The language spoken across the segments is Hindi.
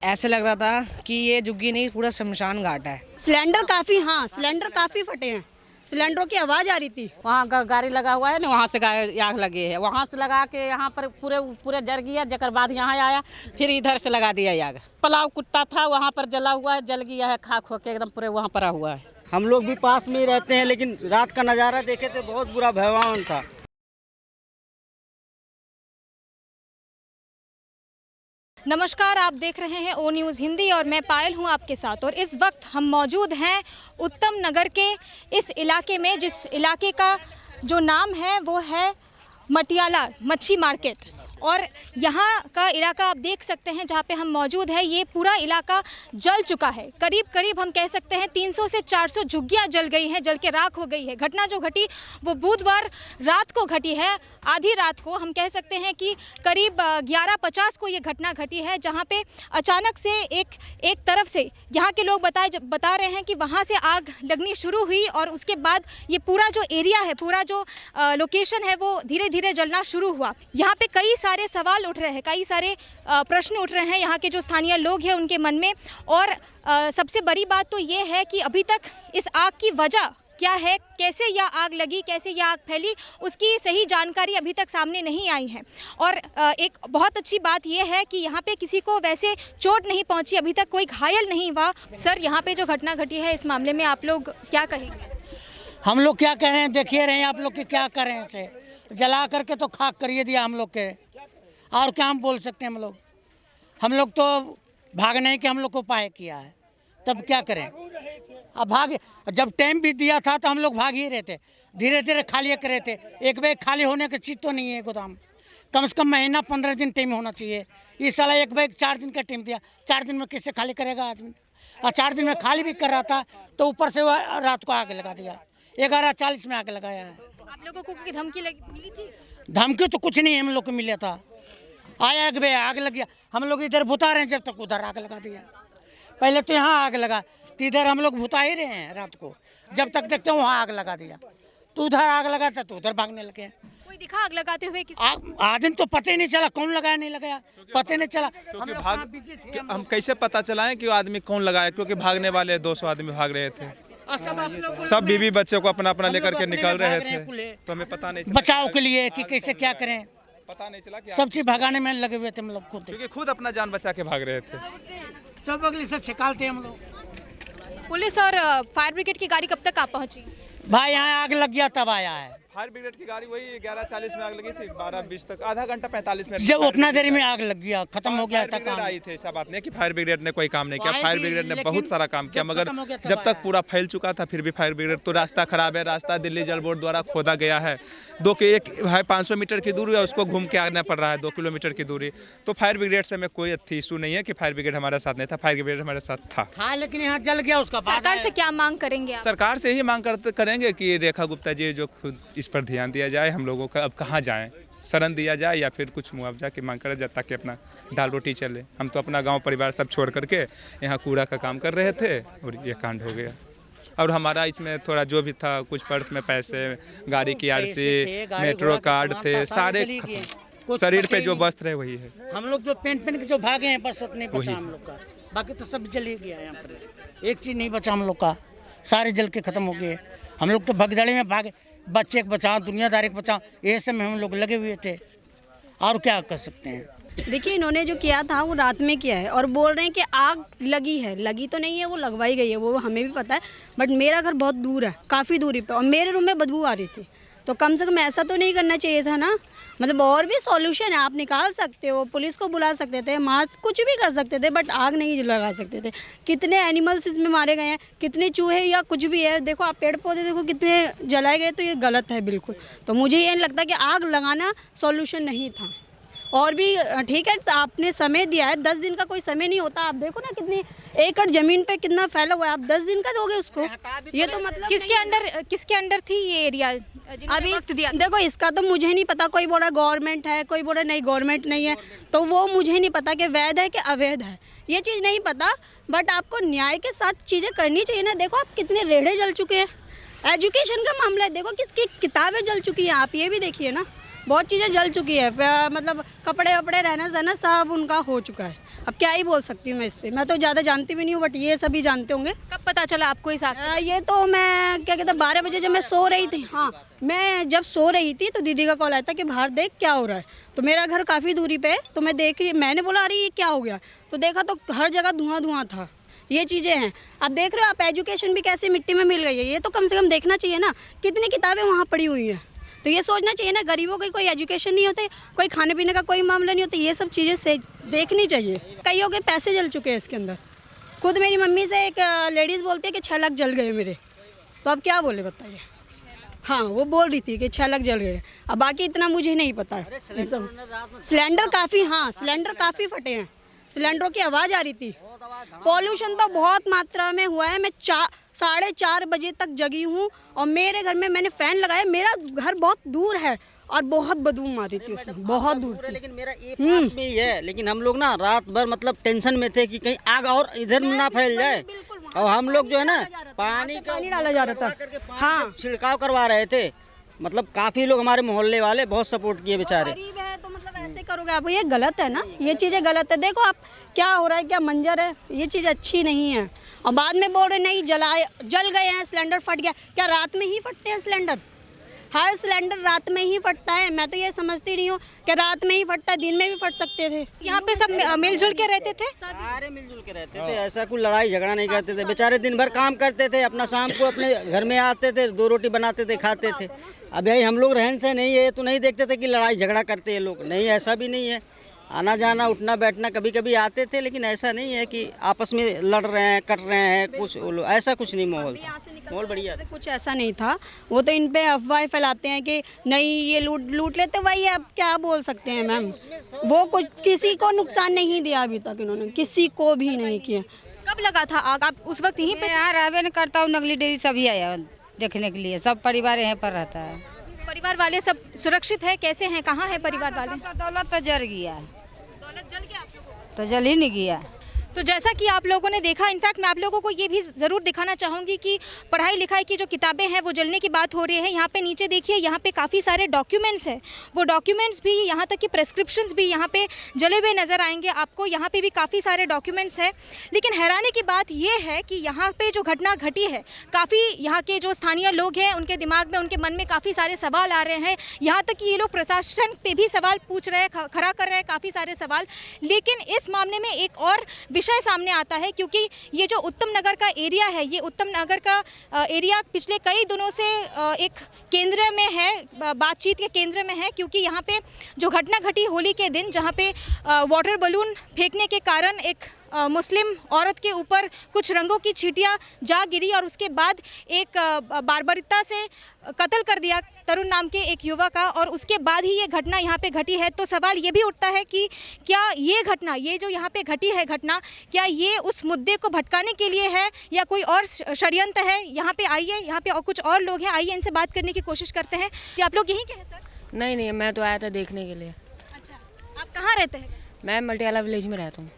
ऐसे लग रहा था कि ये झुग्गी नहीं पूरा शमशान घाट है। सिलेंडर काफ़ी फटे हैं। सिलेंडरों की आवाज़ आ रही थी। वहाँ गाड़ी लगा हुआ है ना, वहाँ से आग लगी है, वहाँ से लगा के यहाँ पर पूरे जल गया। जकर बाद यहाँ आया, फिर इधर से लगा दिया आग। पुलाव कुत्ता था वहाँ पर जला हुआ है, जल गया है, खाक होके एकदम पूरे वहाँ पड़ा हुआ है। हम लोग भी पास में ही रहते हैं, लेकिन रात का नज़ारा देखे थे, बहुत बुरा भयावह था। नमस्कार, आप देख रहे हैं ओ न्यूज़ हिंदी और मैं पायल हूं आपके साथ। और इस वक्त हम मौजूद हैं उत्तम नगर के इस इलाके में, जिस इलाके का जो नाम है वो है मटियाला मच्छी मार्केट। और यहाँ का इलाका आप देख सकते हैं जहाँ पे हम मौजूद हैं, ये पूरा इलाका जल चुका है। करीब हम कह सकते हैं 300 से 400 झुग्गियाँ जल गई हैं, जल के राख हो गई है। घटना जो घटी वो बुधवार रात को घटी है, आधी रात को। हम कह सकते हैं कि करीब 11:50 को ये घटना घटी है, जहाँ पे अचानक से एक तरफ से यहाँ के लोग बता रहे हैं कि वहाँ से आग लगनी शुरू हुई और उसके बाद ये पूरा जो एरिया है, पूरा जो लोकेशन है वो धीरे धीरे जलना शुरू हुआ। यहाँ पे कई सारे सवाल उठ रहे हैं, कई सारे प्रश्न उठ रहे हैं यहाँ के जो स्थानीय लोग हैं उनके मन में। और सबसे बड़ी बात तो ये है कि अभी तक इस आग की वजह क्या है, कैसे यह आग लगी, कैसे यह आग फैली, उसकी सही जानकारी अभी तक सामने नहीं आई है। और एक बहुत अच्छी बात यह है कि यहाँ पे किसी को वैसे चोट नहीं पहुँची, अभी तक कोई घायल नहीं हुआ। सर, यहाँ पे जो घटना घटी है इस मामले में आप लोग क्या कहेंगे? हम लोग क्या कह रहे हैं, देखिए रहे हैं आप लोग कि क्या कर रहे हैं। इसे जला करके तो खाक करिए दिया हम लोग के, और क्या हम बोल सकते हैं। हम लोग तो भागने के हम लोग को उपाय किया है, तब क्या करें। अब भाग, जब टाइम भी दिया था तो हम लोग भाग ही रहे थे, धीरे धीरे खाली कर रहे थे। एक बैग खाली होने की चीज़ तो नहीं है गोदाम। कम से कम महीना 15 दिन टाइम होना चाहिए। इस साल एक बैग 4 दिन का टाइम दिया, 4 दिन में किससे खाली करेगा आदमी। और 4 दिन में खाली भी कर रहा था तो ऊपर से रात को आग लगा दिया। 11:40 में आग लगाया है। आप लोगों को कोई धमकी मिली थी? धमकी तो कुछ नहीं हम लोग को मिला था। आया एक बे आग लग गया, हम लोग इधर बुता रहे हैं, जब तक उधर आग लगा दिया। पहले तो यहाँ आग लगा तो इधर हम लोग बुता ही रहे हैं रात को, जब तक देखते हैं वहाँ आग लगा दिया। तो उधर आग लगा था तो उधर भागने लगे। कोई दिखा आग लगाते हुए? आदमी तो पता ही नहीं चला कौन लगाया नहीं लगाया, पता ही नहीं चला। हम कैसे पता चलाएं कि वो आदमी कौन लगाया, क्योंकि भागने वाले 200 आदमी भाग रहे थे। सब बीवी बच्चे को अपना अपना लेकर के निकल रहे थे, तो हमें पता नहीं चला बचाव के लिए कि कैसे क्या करें, पता नहीं चला कि सब चीज भगाने में लगे हुए थे हम लोग खुद, क्योंकि खुद अपना जान बचा के भाग रहे थे। सब अगले से छिकालते हम लोग। पुलिस और फायर ब्रिगेड की गाड़ी कब तक आप पहुंची? भाई यहाँ आग लग गया तब आया है। फायर ब्रिगेड की गाड़ी वही 11:40 में आग लगी थी, 12:20 तक, आधा घंटा 45 मिनट। जब उतना देरी में आग लग गया, खत्म हो गया था काम। आई थी, ऐसा बात नहीं कि फायर ब्रिगेड ने कोई काम नहीं किया। फायर ब्रिगेड ने बहुत सारा काम किया, मगर जब तक पूरा फैल चुका था फिर भी फायर ब्रिगेड, तो रास्ता खराब है, रास्ता दिल्ली जल बोर्ड द्वारा खोदा गया है। 500 मीटर की दूरी है, उसको घूम के आना पड़ रहा है 2 किलोमीटर की दूरी। तो फायर ब्रिगेड से हमें कोई इशू नहीं है कि फायर ब्रिगेड हमारे साथ नहीं था, फायर ब्रिगेड हमारे साथ था, लेकिन यहाँ जल गया। उसका सरकार से क्या मांग करेंगे आप? सरकार से ही मांग करेंगे कि रेखा गुप्ता जी जो खुद इस पर ध्यान दिया जाए। हम लोगों का अब कहाँ जाएं, शरण दिया जाए या फिर कुछ मुआवजा की मांग करा जाए ताकि अपना दाल रोटी चले। हम तो अपना गांव परिवार सब छोड़ करके यहाँ कूड़ा का काम कर रहे थे और ये कांड हो गया। और हमारा इसमें थोड़ा जो भी था, कुछ पर्स में पैसे, गाड़ी की आरसी, मेट्रो कार्ड थे, सारे खत्म। शरीर पे जो वस्त्र है वही है। हम लोग जो पेन के जो भागे हैं बस उतने बचा हम लोग का, बाकी तो सब जल ही गया। यहाँ पर एक चीज़ नहीं बचा हम लोग का, सारे जल के खत्म हो गए। हम लोग तो भगदड़ी में भागे, बच्चे को बचाओ, दुनियादारी को बचाओ, ये सब में हम लोग लगे हुए थे, और क्या कर सकते हैं। देखिए, इन्होंने जो किया था वो रात में किया है और बोल रहे हैं कि आग लगी है। लगी तो नहीं है, वो लगवाई गई है, वो हमें भी पता है। बट मेरा घर बहुत दूर है, काफ़ी दूरी पे, और मेरे रूम में बदबू आ रही थी। तो कम से कम ऐसा तो नहीं करना चाहिए था ना। मतलब और भी सॉल्यूशन है, आप निकाल सकते हो, पुलिस को बुला सकते थे, मार्च कुछ भी कर सकते थे, बट आग नहीं लगा सकते थे। कितने एनिमल्स इसमें मारे गए हैं, कितने चूहे या कुछ भी है। देखो आप पेड़ पौधे देखो कितने जलाए गए, तो ये गलत है बिल्कुल। तो मुझे ये लगता है कि आग लगाना सॉल्यूशन नहीं था। और भी ठीक है, आपने समय दिया है, 10 दिन का कोई समय नहीं होता। आप देखो ना कितनी एकड़ जमीन पे कितना फैला हुआ है, आप 10 दिन का दोगे उसको? ये तो मतलब किसके अंडर थी ये एरिया? अभी देखो, इसका तो मुझे नहीं पता। कोई बोल रहा गवर्नमेंट है, कोई बोल रहा नहीं गवर्नमेंट नहीं है, तो वो मुझे नहीं पता कि वैध है कि अवैध है, ये चीज़ नहीं पता। बट आपको न्याय के साथ चीज़ें करनी चाहिए ना। देखो आप कितने रेढ़े जल चुके हैं, एजुकेशन का मामला है, देखो किसकी किताबें जल चुकी हैं, आप ये भी देखिए ना। बहुत चीज़ें जल चुकी है, मतलब कपड़े वपड़े रहना सहना सब उनका हो चुका है। अब क्या ही बोल सकती हूँ मैं इस पर, मैं तो ज़्यादा जानती भी नहीं हूँ, बट ये सभी जानते होंगे। कब पता चला आपको इस आग का? ये तो मैं क्या कहते 12 बजे जब मैं सो रही थी, हाँ मैं जब सो रही थी तो दीदी का कॉल आया था कि बाहर देख क्या हो रहा है। तो मेरा घर काफ़ी दूरी पे है, तो मैं देख रही, मैंने बोला अरे ये क्या हो गया, तो देखा तो हर जगह धुआं धुआं था। ये चीज़ें हैं। आप देख रहे हो आप, एजुकेशन भी कैसे मिट्टी में मिल गई है, ये तो कम से कम देखना चाहिए ना, कितनी किताबें वहाँ पड़ी हुई हैं। तो ये सोचना चाहिए ना, गरीबों की कोई एजुकेशन नहीं होते, कोई खाने पीने का कोई मामला नहीं होता, ये सब चीज़ें से देखनी चाहिए। कईयों के पैसे जल चुके हैं इसके अंदर। खुद मेरी मम्मी से एक लेडीज़ बोलती है कि 6 लाख जल गए मेरे, तो अब क्या बोले बताइए। हाँ वो बोल रही थी कि 6 लाख जल गए, अब बाकी इतना मुझे नहीं पता है। ये सब सिलेंडर काफ़ी, हाँ सिलेंडर काफ़ी फटे हैं, सिलेंडरों की आवाज़ आ रही थी। पॉल्यूशन तो बहुत मात्रा में हुआ है। मैं 4:30 बजे तक जगी हूँ और मेरे घर में मैंने फ़ैन लगाया। मेरा घर बहुत दूर है और बहुत बदबू मारी थी उसमें, बहुत दूर थी। लेकिन मेरा ये पास में ही है, लेकिन हम लोग ना रात भर मतलब टेंशन में थे कि कहीं आग और इधर ना फैल जाए। और हम लोग जो है ना पानी डाला जा रहा था, हाँ छिड़काव करवा रहे थे। मतलब काफ़ी लोग हमारे मोहल्ले वाले बहुत सपोर्ट किए बेचारे। गरीब है तो मतलब ऐसे करोगे आप, ये गलत है ना, ये चीज़ें गलत है। देखो आप क्या हो रहा है, क्या मंजर है, ये चीज़ अच्छी नहीं है। और बाद में बोल रहे नहीं जल गए हैं, सिलेंडर फट गया। क्या रात में ही फटते हैं सिलेंडर? हर सिलेंडर रात में ही फटता है? मैं तो ये समझती नहीं हूँ कि रात में ही फटता है, दिन में भी फट सकते थे। यहाँ पे सब मिलजुल के रहते थे, सारे मिलजुल के रहते थे, ऐसा कोई लड़ाई झगड़ा नहीं करते थे। बेचारे दिन भर काम करते थे, अपना शाम को अपने घर में आते थे, 2 रोटी बनाते थे, खाते थे। अब यही हम लोग रहन से नहीं है तो नहीं देखते थे कि लड़ाई झगड़ा करते हैं लोग, नहीं ऐसा भी नहीं है। आना जाना उठना बैठना कभी कभी आते थे, लेकिन ऐसा नहीं है कि आपस में लड़ रहे हैं कट रहे हैं कुछ, ऐसा कुछ नहीं। माहौल बढ़िया था। कुछ ऐसा नहीं था। वो तो इन पे अफवाह फैलाते हैं कि नहीं ये लूट लेते, वही अब क्या बोल सकते हैं मैम। वो कुछ किसी को नुकसान नहीं दिया अभी तक, इन्होंने किसी को भी नहीं किया। कब लगा था आग? आप उस वक्त यहीं पे? मैं यहाँ रहबे नहीं करता हूँ, नगली डेयरी सभी आया देखने के लिए, सब परिवार यहाँ पर रहता है। परिवार वाले सब सुरक्षित है? कैसे हैं, कहाँ है परिवार वाले? दौलत तो जल गया, दौलत जल गया आप लोगों को? तो जल ही नहीं गया। तो जैसा कि आप लोगों ने देखा, इनफैक्ट मैं आप लोगों को ये भी ज़रूर दिखाना चाहूँगी कि पढ़ाई लिखाई की जो किताबें हैं वो जलने की बात हो रही है। यहाँ पे नीचे देखिए, यहाँ पे काफ़ी सारे डॉक्यूमेंट्स हैं, वो डॉक्यूमेंट्स भी, यहाँ तक कि प्रेस्क्रिप्शंस भी यहाँ पे जले हुए नज़र आएंगे आपको। यहाँ पे भी काफ़ी सारे डॉक्यूमेंट्स हैं। लेकिन हैरानी की बात ये है कि यहाँ पे जो घटना घटी है, काफ़ी यहाँ के जो स्थानीय लोग हैं उनके दिमाग में, उनके मन में काफ़ी सारे सवाल आ रहे हैं। यहाँ तक कि ये लोग प्रशासन पे भी सवाल पूछ रहे हैं, खड़ा कर रहे हैं काफ़ी सारे सवाल। लेकिन इस मामले में एक और विषय सामने आता है, क्योंकि ये जो उत्तम नगर का एरिया है, ये उत्तम नगर का एरिया पिछले कई दिनों से एक केंद्र में है, बातचीत के केंद्र में है। क्योंकि यहाँ पे जो घटना घटी होली के दिन, जहाँ पे वाटर बलून फेंकने के कारण एक मुस्लिम औरत के ऊपर कुछ रंगों की छींटियाँ जा गिरी और उसके बाद एक बार्बरता से कत्ल कर दिया तरुण नाम के एक युवक का, और उसके बाद ही ये घटना यहाँ पे घटी है। तो सवाल ये भी उठता है कि क्या ये घटना, ये जो यहाँ पे घटी है घटना, क्या ये उस मुद्दे को भटकाने के लिए है या कोई और षड्यंत्र है? यहाँ पे आइए, यहाँ पे और कुछ और लोग हैं, आइए इनसे बात करने की कोशिश करते हैं। जी आप लोग यहीं के हैं सर? नहीं, मैं तो आया था देखने के लिए। अच्छा, आप कहाँ रहते हैं? मैं मल्टीवाला विलेज में रहता हूँ।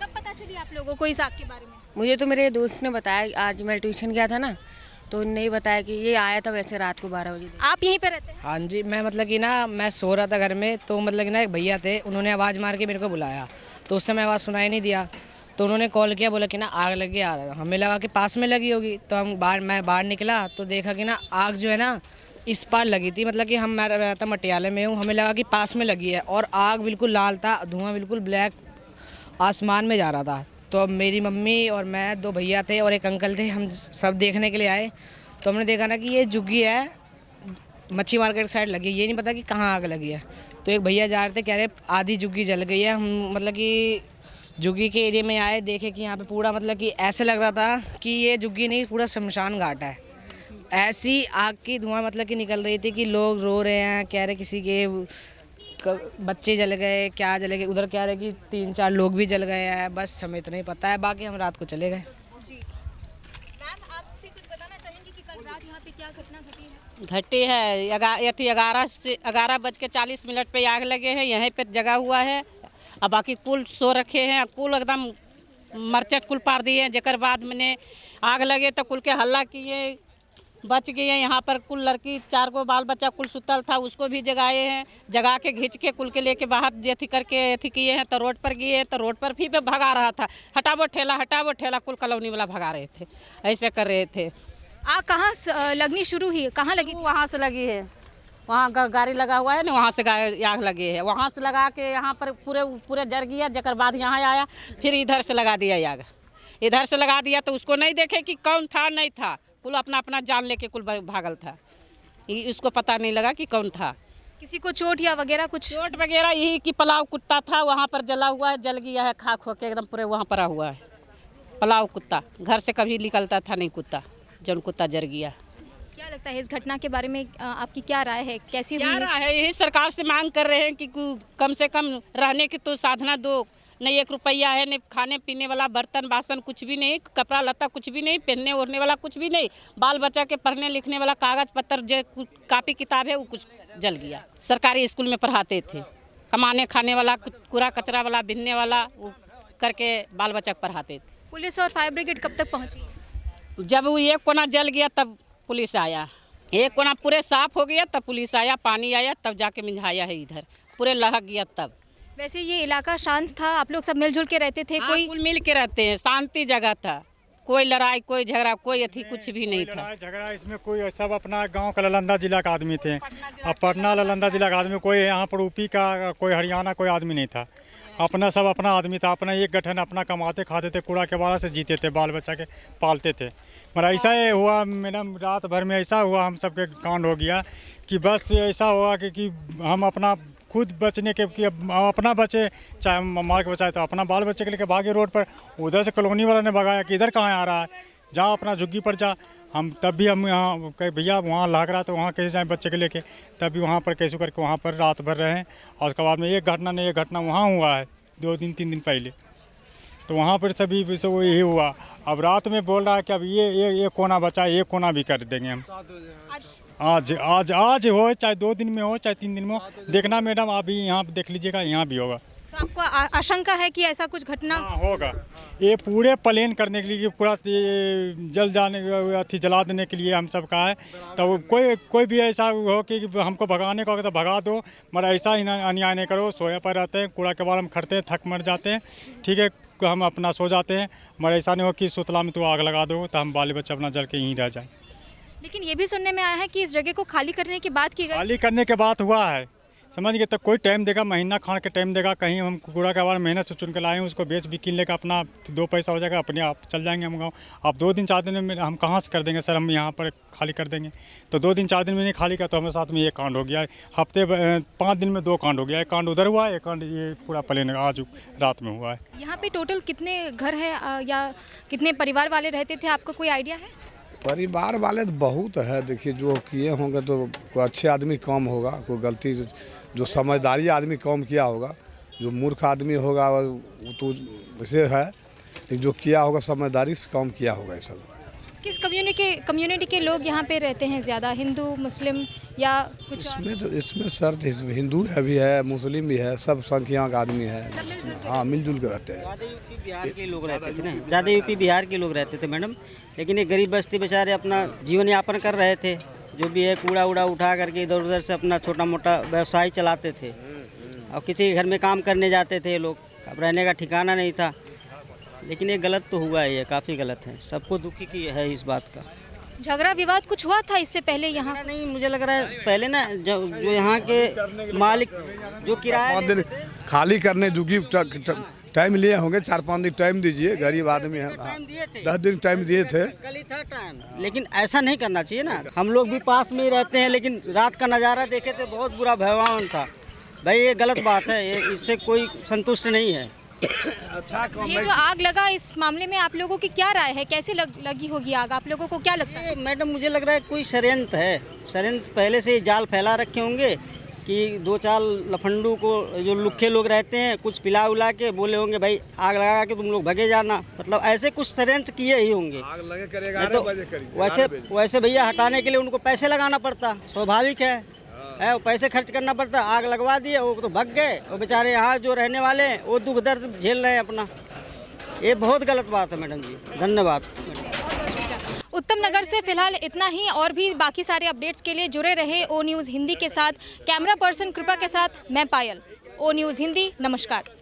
कब पता चली आप लोगों को इस आग के बारे में? मुझे तो मेरे दोस्त ने बताया, आज मैं ट्यूशन गया था ना, तो उन्होंने बताया कि ये आया था वैसे रात को 12 बजे। आप यहीं पे रहते हैं? हाँ जी, मैं मतलब कि ना मैं सो रहा था घर में, तो मतलब कि ना एक भैया थे, उन्होंने आवाज़ मार के मेरे को बुलाया, तो उस समय आवाज़ सुनाई नहीं दिया। तो उन्होंने कॉल किया, बोला कि ना आग लग गई आ रहा था। हमें लगा कि पास में लगी होगी, तो मैं बाहर निकला तो देखा कि ना आग जो है ना इस पार लगी थी। मतलब कि मैं रहता मटियाले में हूँ, हमें लगा कि पास में लगी है, और आग बिल्कुल लाल था, धुआं बिल्कुल ब्लैक आसमान में जा रहा था। तो अब मेरी मम्मी और मैं, 2 भैया थे और एक अंकल थे, हम सब देखने के लिए आए। तो हमने देखा ना कि ये झुग्गी है, मच्छी मार्केट साइड लगी, ये नहीं पता कि कहाँ आग लगी है। तो एक भैया जा रहे थे, कह रहे आधी झुग्गी जल गई है। हम मतलब कि झुग्गी के एरिया में आए, देखे कि यहाँ पे पूरा मतलब कि ऐसे लग रहा था कि ये झुग्गी नहीं, पूरा शमशान घाट है। ऐसी आग की धुआं मतलब कि निकल रही थी कि लोग रो रहे हैं, कह रहे किसी के बच्चे जल गए, क्या जले गए, उधर कह रहे कि 3-4 लोग भी जल गए हैं। बस हमें इतना ही पता है, बाकी हम रात को चले गए। जी मैम, आपसे कुछ बताना चाहेंगी कि कल रात यहाँ पे क्या घटना घटी है? घटी है 11:40 पे आग लगे हैं, यहीं पर जगा हुआ है। अब बाकी कुल सो रखे हैं, कुल एकदम मरचट कुल पार दिए हैं। जकर बाद मैंने आग लगे तो कुल के हल्ला किए, बच गई है। यहाँ पर कुल लड़की 4 को बाल बच्चा कुल सुतल था, उसको भी जगाए हैं, जगा के घींच के कुल के लेके बाहर जेथी करके एथी किए हैं। तो रोड पर गए हैं, तो रोड पर भी भगा रहा था, हटावो ठेला, कुल कॉलोनी वाला भगा रहे थे, ऐसे कर रहे थे। आग कहाँ लगनी शुरू हुई, कहाँ लगी? वहाँ से लगी है, वहाँ गाड़ी लगा हुआ है ना, वहाँ से आग लगी है। वहाँ से लगा के यहाँ पर पूरे जर गया, जकर बाद यहाँ आया, फिर इधर से लगा दिया आग। इधर से लगा दिया तो उसको नहीं देखे कि कौन था नहीं था, कुल अपना जान लेके कुल भागल था। इसको पता नहीं लगा कि कौन था। किसी को चोट या वगैरह कुछ? चोट वगैरह यही कि पलाव कुत्ता था वहाँ पर जला हुआ है, जल गया है, खाक होके एकदम पूरे वहाँ पड़ा हुआ है। पलाव कुत्ता घर से कभी निकलता था नहीं कुत्ता, जौन कुत्ता जर गया। क्या लगता है इस घटना के बारे में, आपकी क्या राय है, कैसी हुई क्या है? राय है, यही सरकार से मांग कर रहे हैं कि कम से कम रहने की तो साधना दो। नहीं 1 रुपया है, नहीं खाने पीने वाला बर्तन बासन कुछ भी नहीं, कपड़ा लत्ता कुछ भी नहीं, पहनने ओढ़ने वाला कुछ भी नहीं, बाल बच्चा के पढ़ने लिखने वाला कागज पत्तर जो कापी किताब है वो कुछ जल गया। सरकारी स्कूल में पढ़ाते थे, कमाने खाने वाला कूड़ा कचरा वाला बिनने वाला वो करके बाल बच्चा को पढ़ाते थे। पुलिस और फायर ब्रिगेड कब तक पहुंची? जब वो एक कोना जल गया तब पुलिस आया, एक कोना पूरे साफ हो गया तब पुलिस आया, पानी आया तब जाके मिझाया है, इधर पूरे लहक गया तब। वैसे ये इलाका शांत था, आप लोग सब मिलजुल के रहते थे? कोई कुल मिल के रहते हैं, शांति जगह था, कोई लड़ाई कोई झगड़ा कोई अथी कुछ भी नहीं था। झगड़ा इसमें कोई, सब अपना गांव का नालंदा जिला का आदमी थे, अब पटना नालंदा जिला का आदमी, कोई यहाँ पर यूपी का कोई हरियाणा कोई आदमी नहीं था, अपना सब अपना आदमी था, अपना एक गठन अपना कमाते खाते थे, कूड़ा के बारा से जीते थे, बाल बच्चा के पालते थे। मगर ऐसा ही हुआ मैडम, रात भर में ऐसा हुआ हम सबके कांड हो गया कि बस ऐसा हुआ कि हम अपना खुद बचने के कि अपना बचे, चाहे मार के बचाए, तो अपना बाल बच्चे के लेके भागे रोड पर। उधर से कॉलोनी वाला ने भगाया कि इधर कहाँ आ रहा है, जा अपना झुग्गी पर जा। हम तब भी हम यहाँ कहे भैया वहाँ लाग रहा तो वहाँ कैसे जाएँ बच्चे के लेके, तब भी वहाँ पर कैसे करके वहाँ पर रात भर रहे। और उसके बाद में एक घटना वहाँ हुआ है 2 दिन 3 दिन पहले, तो वहाँ पर सभी वो यही हुआ। अब रात में बोल रहा है कि अब ये कोना बचा, ये कोना भी कर देंगे हम। आज हो, चाहे 2 दिन में हो, चाहे 3 दिन में हो, देखना मैडम अभी यहाँ देख लीजिएगा, यहाँ भी होगा। तो आपको आशंका है कि ऐसा कुछ घटना होगा? ये पूरे प्लेन करने के लिए, पूरा जल जाने अथी जला देने के लिए हम सब का है। तो कोई भी ऐसा हो कि हमको भगाने का होगा तो भगा दो, मगर ऐसा ही अन्याय नहीं करो। सोए पर रहते हैं, कूड़ा के बार हम खड़ते हैं, थक मर जाते हैं, ठीक है, हम अपना सो जाते हैं, मगर ऐसा नहीं हो कि सुतला में तो आग लगा दो तो हम बाल बच्चे अपना जल के यहीं रह जाए। लेकिन ये भी सुनने में आया है कि इस जगह को खाली करने की बात की गई। खाली करने के बात हुआ है, समझ गए, तो कोई टाइम देगा, महीना खान के टाइम देगा। कहीं हम कूड़ा का बार मेहनत से चुन के लाए, उसको बेच बिकिन लेकर अपना 2 पैसा हो जाएगा, अपने आप चल जाएंगे हम गाँव। अब 2 दिन 4 दिन में हम कहाँ से कर देंगे सर, हम यहाँ पर खाली कर देंगे। तो 2 दिन 4 दिन में नहीं खाली किया तो हमारे साथ में ये कांड हो गया है। हफ्ते 5 दिन में 2 कांड हो गया, एक कांड उधर हुआ है, एक कांड ये पूरा प्लेन आज रात में हुआ है। यहाँ पे टोटल कितने घर है या कितने परिवार वाले रहते थे, आपको कोई आइडिया है? परिवार वाले तो बहुत है, देखिए जो किए होंगे तो कोई अच्छे आदमी कम होगा, कोई गलती जो समझदारी आदमी कम किया होगा, जो मूर्ख आदमी होगा वो तो वैसे है, लेकिन जो किया होगा समझदारी से कम किया होगा। ये सब किस कम्युनिटी के लोग यहाँ पे रहते हैं ज़्यादा, हिंदू मुस्लिम या कुछ? इसमें सर हिंदू भी है, मुस्लिम भी है, सब संख्या का आदमी है। हाँ, मिलजुल कर रहते हैं। ज़्यादा यूपी बिहार के लोग रहते थे ना, ज़्यादा यूपी बिहार के लोग रहते थे मैडम। लेकिन ये गरीब बस्ती बेचारे अपना जीवन यापन कर रहे थे, जो भी है कूड़ा उड़ा उठा करके इधर उधर से अपना छोटा मोटा व्यवसाय चलाते थे। और किसी के घर में काम करने जाते थे लोग, अब रहने का ठिकाना नहीं था। लेकिन ये गलत तो हुआ है, ये काफ़ी गलत है, सबको दुखी की है इस बात का। झगड़ा विवाद कुछ हुआ था इससे पहले यहाँ? नहीं, मुझे लग रहा है पहले ना जो यहाँ के मालिक जो किराया खाली करने जुगी टाइम लिए होंगे, 4-5 दिन टाइम दीजिए, गरीब आदमी है। 10 दिन टाइम दिए थे, कल ही था टाइम। लेकिन ऐसा नहीं करना चाहिए ना, हम लोग भी पास में ही रहते हैं, लेकिन रात का नज़ारा देखे थे, बहुत बुरा भयावह था भाई। ये गलत बात है, ये इससे कोई संतुष्ट नहीं है। ये जो आग लगा, इस मामले में आप लोगों की क्या राय है, कैसे लगी होगी आग, आप लोगों को क्या लगता है? मैडम मुझे लग रहा है कोई षड्यंत्र है, षड्यंत्र पहले से ही जाल फैला रखे होंगे कि 2-4 लफंडू को जो लुखे लोग रहते हैं कुछ पिला उला के बोले होंगे भाई आग लगा के तुम लोग भगे जाना, मतलब ऐसे कुछ षड्यंत्र किए ही होंगे। आग लगे करेगा तो वैसे भैया हटाने के लिए उनको पैसे लगाना पड़ता, स्वाभाविक है, वो पैसे खर्च करना पड़ता। आग लगवा दिए, वो तो भग गए, और बेचारे यहाँ जो रहने वाले हैं वो दुख दर्द झेल रहे हैं अपना। ये बहुत गलत बात है मैडम जी, धन्यवाद। उत्तम नगर से फिलहाल इतना ही। और भी बाकी सारे अपडेट्स के लिए जुड़े रहे ओ न्यूज़ हिंदी के साथ। कैमरा पर्सन कृपा के साथ मैं पायल, ओ न्यूज़ हिंदी। नमस्कार।